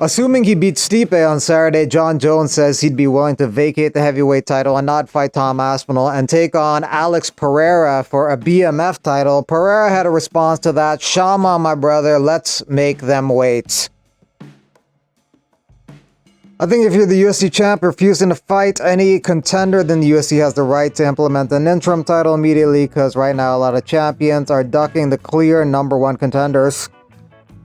Assuming he beats Stipe on Saturday, Jon Jones says he'd be willing to vacate the heavyweight title and not fight Tom Aspinall and take on Alex Pereira for a BMF title. Pereira had a response to that. Shama, my brother, let's make them wait. I think if you're the UFC champ refusing to fight any contender, then the UFC has the right to implement an interim title immediately, because right now a lot of champions are ducking the clear #1 contenders.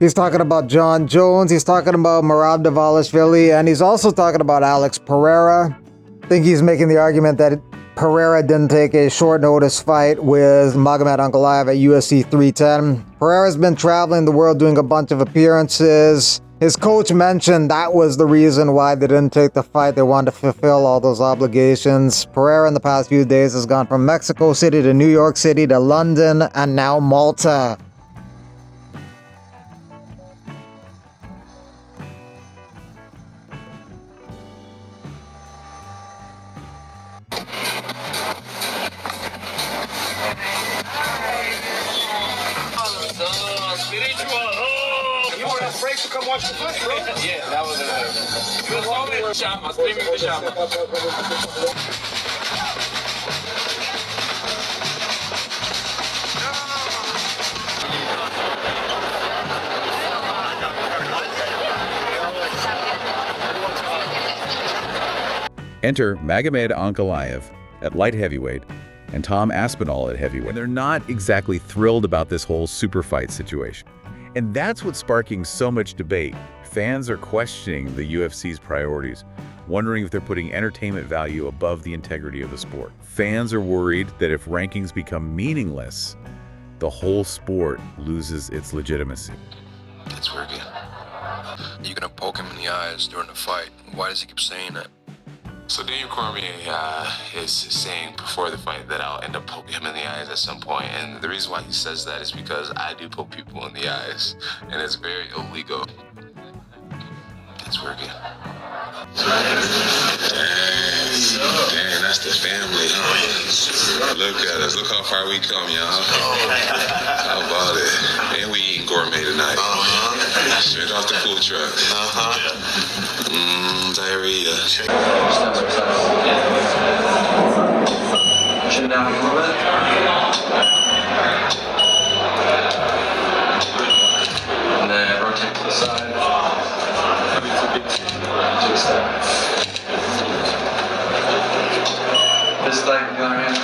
He's talking about Jon Jones, he's talking about Merab Dvalishvili, and he's also talking about Alex Pereira. I think he's making the argument that Pereira didn't take a short notice fight with Magomed Ankalaev at UFC 310. Pereira's been traveling the world doing a bunch of appearances. His coach mentioned that was the reason why they didn't take the fight. They wanted to fulfill all those obligations. Pereira in the past few days has gone from Mexico City to New York City to London and now Malta. You want to break to come watch the fight, bro? Yeah, that was it. You want me to shop? I'm streaming the shop. Enter Magomed Ankalaev at light heavyweight and Tom Aspinall at heavyweight. And they're not exactly thrilled about this whole super fight situation. And that's what's sparking so much debate. Fans are questioning the UFC's priorities, wondering if they're putting entertainment value above the integrity of the sport. Fans are worried that if rankings become meaningless, the whole sport loses its legitimacy. It's working. You're gonna poke him in the eyes during the fight. Why does he keep saying that? So Daniel Cormier is saying before the fight that I'll end up poking him in the eyes at some point, and the reason why he says that is because I do poke people in the eyes, and it's very illegal. It's working. Dang, that's the family, huh? Look at us. Look how far we come, y'all. How about it? And we eating gourmet tonight. Straight off the food truck. Diarrhea. Chin down a little bit. And then rotate to the side. To the side. This leg, the other hand.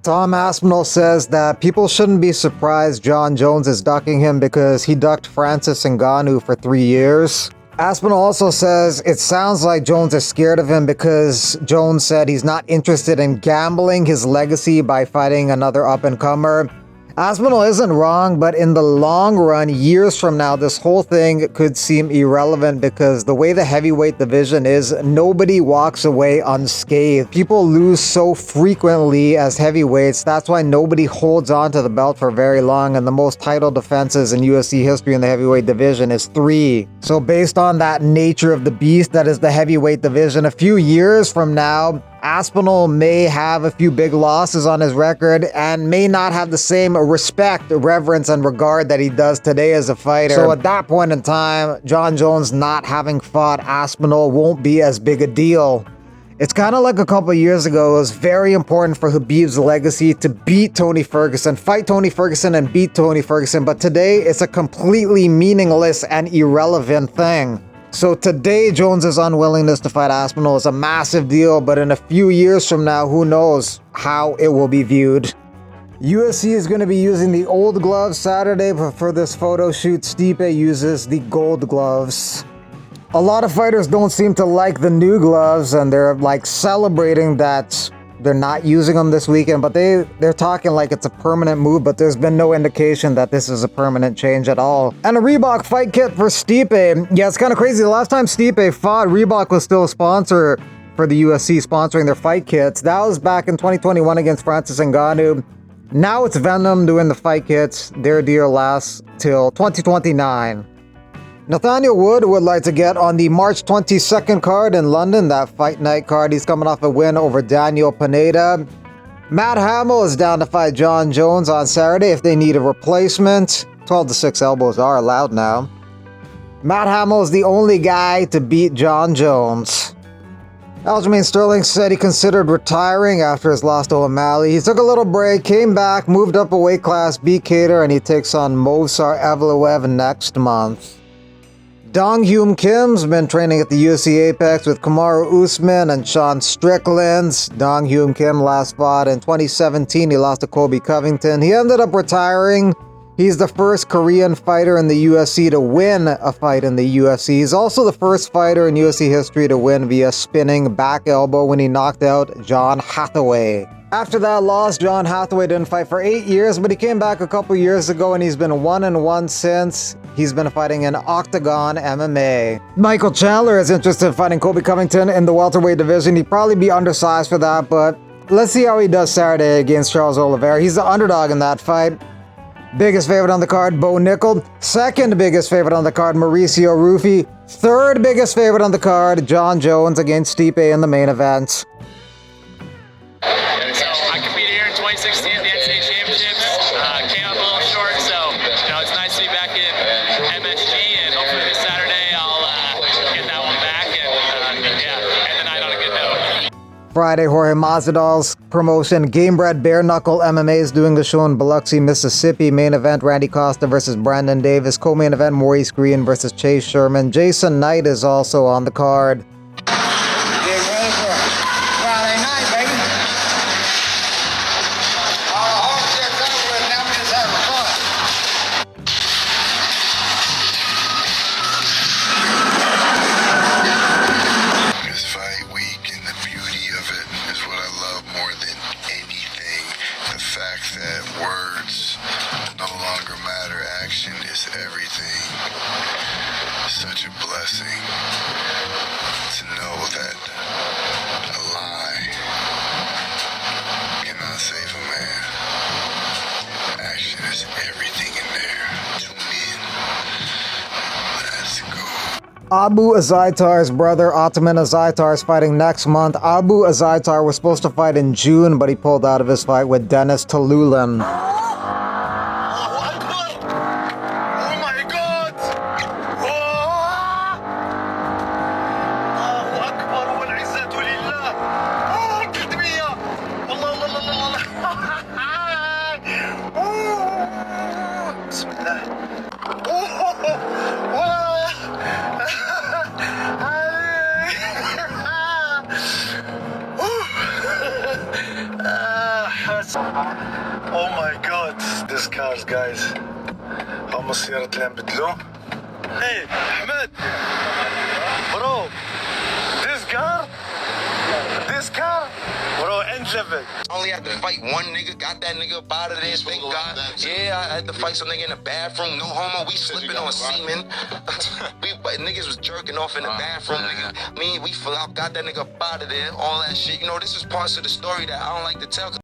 Tom Aspinall says that people shouldn't be surprised Jon Jones is ducking him because he ducked Francis Ngannou for 3 years. Aspinall also says it sounds like Jones is scared of him because Jones said he's not interested in gambling his legacy by fighting another up-and-comer. Aspinall isn't wrong, but in the long run, years from now, this whole thing could seem irrelevant because the way the heavyweight division is, nobody walks away unscathed. People lose so frequently as heavyweights, that's why nobody holds on to the belt for very long, and the most title defenses in UFC history in the heavyweight division is 3. So based on that nature of the beast that is the heavyweight division, a few years from now, Aspinall may have a few big losses on his record and may not have the same respect, reverence, and regard that he does today as a fighter. So at that point in time, Jon Jones not having fought Aspinall won't be as big a deal. It's kind of like a couple years ago, it was very important for Khabib's legacy to beat Tony Ferguson, fight Tony Ferguson and beat Tony Ferguson, but today it's a completely meaningless and irrelevant thing. So today, Jones's unwillingness to fight Aspinall is a massive deal, but in a few years from now, who knows how it will be viewed. UFC is going to be using the old gloves Saturday, but for this photo shoot, Stipe uses the gold gloves. A lot of fighters don't seem to like the new gloves, and they're like celebrating that they're not using them this weekend, but they're talking like it's a permanent move, but there's been no indication that this is a permanent change at all. And a Reebok fight kit for Stipe. Yeah, it's kind of crazy. The last time Stipe fought, Reebok was still a sponsor for the UFC, sponsoring their fight kits. That was back in 2021 against Francis Ngannou. Now it's Venom doing the fight kits. Their deal lasts till 2029. Nathaniel Wood would like to get on the March 22nd card in London, that fight night card. He's coming off a win over Daniel Pineda. Matt Hamill is down to fight Jon Jones on Saturday if they need a replacement. 12-6 elbows are allowed now. Matt Hamill is the only guy to beat John Jones. Aljamain Sterling said he considered retiring after his loss to O'Malley. He took a little break, came back, moved up a weight class, beat Cater, and he takes on Movsar Evloev next month. Dong Hyun Kim's been training at the UFC Apex with Kamaru Usman and Sean Strickland. Dong Hyun Kim last fought in 2017. He lost to Colby Covington. He ended up retiring. He's the first Korean fighter in the UFC to win a fight in the UFC. He's also the first fighter in UFC history to win via spinning back elbow when he knocked out John Hathaway. After that loss, John Hathaway didn't fight for 8 years, but he came back a couple years ago and he's been 1-1 since. He's been fighting in Octagon MMA. Michael Chandler is interested in fighting Colby Covington in the welterweight division. He'd probably be undersized for that, but let's see how he does Saturday against Charles Oliveira. He's the underdog in that fight. Biggest favorite on the card, Bareknuckle. Second biggest favorite on the card, Mauricio Rufy. Third biggest favorite on the card, John Jones against Stipe in the main event. So I competed here in 2016 at the NCAA Championships. Came up a little short, so it's nice to be back in MSG, and hopefully this Saturday I'll get that one back and end the night on a good note. Friday, Jorge Masvidal's promotion, Gamebred Bareknuckle MMA is doing a show in Biloxi, Mississippi. Main event, Randy Costa versus Brandon Davis. Co-main event, Maurice Green versus Chase Sherman. Jason Knight is also on the card. Get ready for Friday night, baby. All shit's over with, now we just having fun. This fight week and the beauty of it is what I love more than anything. The fact that words no longer matter, action is everything. Such a blessing to know that a lie cannot save a man. Action is everything in there. Tune in. Let's go. Abu Azaitar's brother, Ataman Azaitar, is fighting next month. Abu Azaitar was supposed to fight in June, but he pulled out of his fight with Dennis Tallulan. Allahu Akbar! Oh my God! Allahu Akbar wal izzatu lillah! Oh, takbir! Allah, Allah, Allah, Allah! Oh, Bismillah! Oh my God, this cars, guys. هم السيارة اللي عم بدلوه. Hey, Ahmed. Bro, this car, bro, end level. Only had to fight one nigga, got that nigga up out of there, thank God. Yeah, I had to fight some nigga in the bathroom, no homo, we slipping on semen. Niggas was jerking off in the bathroom, nigga. We got that nigga up out of there, all that shit. This is parts of the story that I don't like to tell.